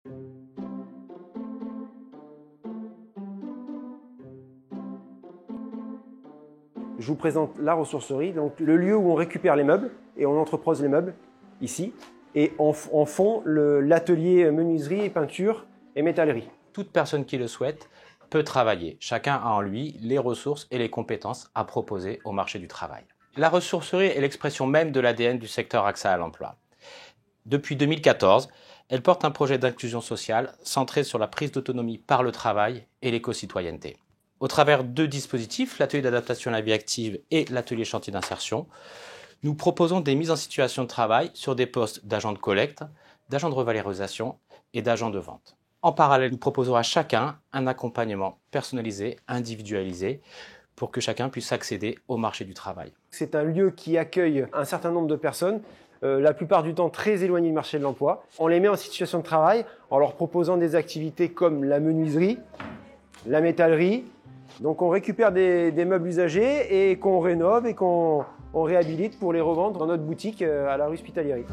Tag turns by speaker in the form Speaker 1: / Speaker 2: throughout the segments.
Speaker 1: Je vous présente la ressourcerie, donc le lieu où on récupère les meubles et on entrepose les meubles, ici. Et en fond, l'atelier menuiserie et peinture et métallerie.
Speaker 2: Toute personne qui le souhaite peut travailler. Chacun a en lui les ressources et les compétences à proposer au marché du travail. La ressourcerie est l'expression même de l'ADN du secteur accès à l'emploi. Depuis 2014, elle porte un projet d'inclusion sociale centré sur la prise d'autonomie par le travail et l'éco-citoyenneté. Au travers de 2 dispositifs, l'atelier d'adaptation à la vie active et l'atelier chantier d'insertion, nous proposons des mises en situation de travail sur des postes d'agents de collecte, d'agents de revalorisation et d'agents de vente. En parallèle, nous proposons à chacun un accompagnement personnalisé, individualisé, pour que chacun puisse accéder au marché du travail.
Speaker 1: C'est un lieu qui accueille un certain nombre de personnes, la plupart du temps très éloignées du marché de l'emploi. On les met en situation de travail en leur proposant des activités comme la menuiserie, la métallerie. Donc on récupère des meubles usagés et qu'on rénove et qu'on réhabilite pour les revendre dans notre boutique à la rue Hospitalieri.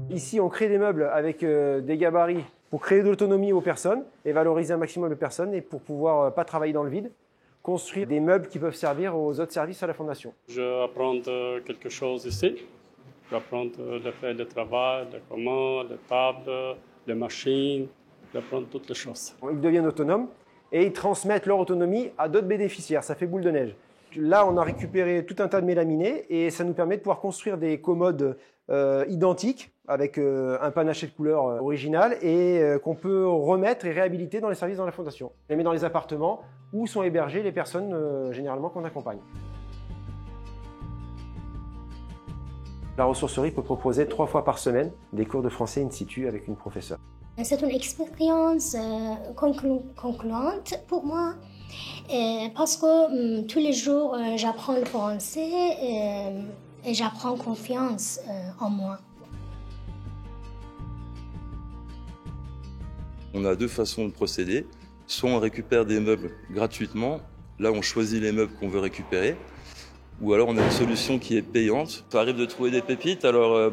Speaker 1: Ici, on crée des meubles avec des gabarits pour créer de l'autonomie aux personnes et valoriser un maximum de personnes et pour pouvoir pas travailler dans le vide, construire des meubles qui peuvent servir aux autres services à la Fondation.
Speaker 3: Je vais apprendre quelque chose ici. Je vais apprendre le fait de travail, les commandes, les tables, les machines, je vais apprendre toutes les choses.
Speaker 1: Ils deviennent autonomes et ils transmettent leur autonomie à d'autres bénéficiaires. Ça fait boule de neige. Là, on a récupéré tout un tas de mélaminés et ça nous permet de pouvoir construire des commodes identiques avec un panaché de couleurs original et qu'on peut remettre et réhabiliter dans les services dans la Fondation. On les met dans les appartements où sont hébergées les personnes généralement qu'on accompagne. La ressourcerie peut proposer 3 fois par semaine des cours de français in situ avec une professeure.
Speaker 4: C'est une expérience concluante pour moi parce que tous les jours j'apprends le français et j'apprends confiance en moi.
Speaker 5: On a 2 façons de procéder. Soit on récupère des meubles gratuitement, là on choisit les meubles qu'on veut récupérer, ou alors on a une solution qui est payante. Ça arrive de trouver des pépites, alors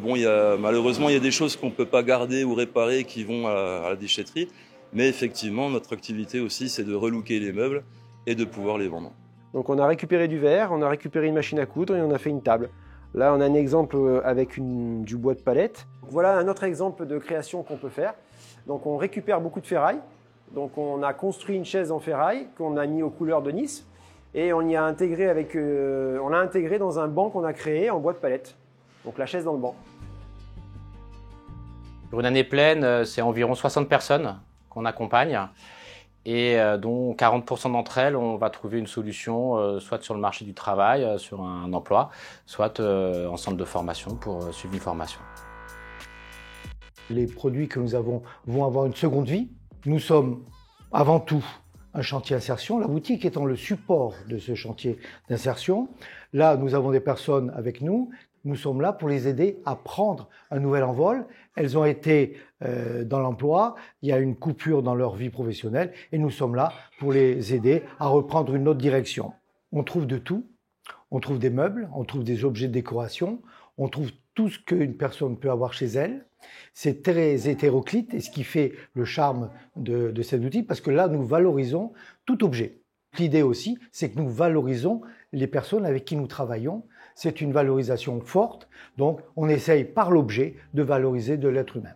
Speaker 5: malheureusement il y a des choses qu'on ne peut pas garder ou réparer qui vont à la déchetterie, mais effectivement notre activité aussi c'est de relooker les meubles et de pouvoir les vendre.
Speaker 1: Donc on a récupéré du verre, on a récupéré une machine à coudre et on a fait une table. Là on a un exemple avec du bois de palette. Voilà un autre exemple de création qu'on peut faire. Donc on récupère beaucoup de ferraille. Donc on a construit une chaise en ferraille qu'on a mis aux couleurs de Nice. Et on l'a intégré dans un banc qu'on a créé en bois de palette. Donc la chaise dans le banc.
Speaker 2: Pour une année pleine, c'est environ 60 personnes qu'on accompagne et dont 40% d'entre elles, on va trouver une solution soit sur le marché du travail, sur un emploi, soit en centre de formation pour suivre une formation.
Speaker 6: Les produits que nous avons vont avoir une seconde vie. Nous sommes avant tout un chantier insertion, la boutique étant le support de ce chantier d'insertion. Là, nous avons des personnes avec nous. Nous sommes là pour les aider à prendre un nouvel envol. Elles ont été dans l'emploi, il y a une coupure dans leur vie professionnelle et nous sommes là pour les aider à reprendre une autre direction. On trouve de tout. On trouve des meubles, on trouve des objets de décoration, on trouve tout ce qu'une personne peut avoir chez elle. C'est très hétéroclite et ce qui fait le charme de cet outil parce que là, nous valorisons tout objet. L'idée aussi, c'est que nous valorisons les personnes avec qui nous travaillons. C'est une valorisation forte, donc on essaye par l'objet de valoriser de l'être humain.